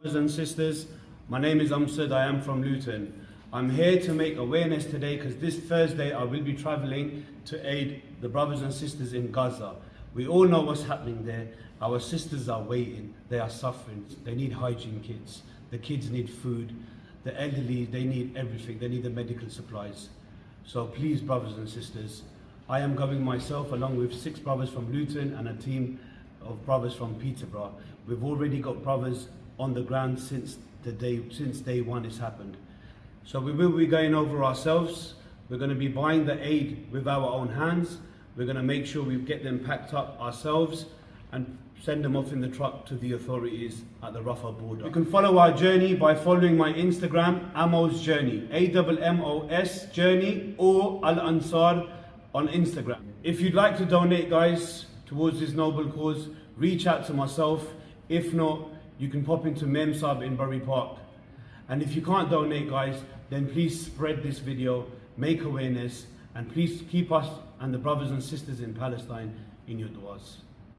Brothers and sisters, my name is Amsud, I am from Luton. I'm here to make awareness today because this Thursday I will be travelling to aid the brothers and sisters in Gaza. We all know what's happening there. Our sisters are waiting, they are suffering, they need hygiene kits, the kids need food, the elderly, they need everything, they need the medical supplies. So please, brothers and sisters, I am going myself along with 6 brothers from Luton and a team of brothers from Peterborough. We've already got brothers on the ground since day one it's happened. So we will be going over ourselves. We're going to be buying the aid with our own hands. We're going to make sure we get them packed up ourselves and send them off in the truck to the authorities at the Rafah border. You can follow our journey by following my Instagram, Ammos Journey, AMMOS Journey, or Al Ansar on Instagram. If you'd like to donate, guys, towards this noble cause, reach out to myself. If not, you can pop into Memsab in Bury Park. And if you can't donate, guys, then please spread this video, make awareness, and please keep us and the brothers and sisters in Palestine in your du'as.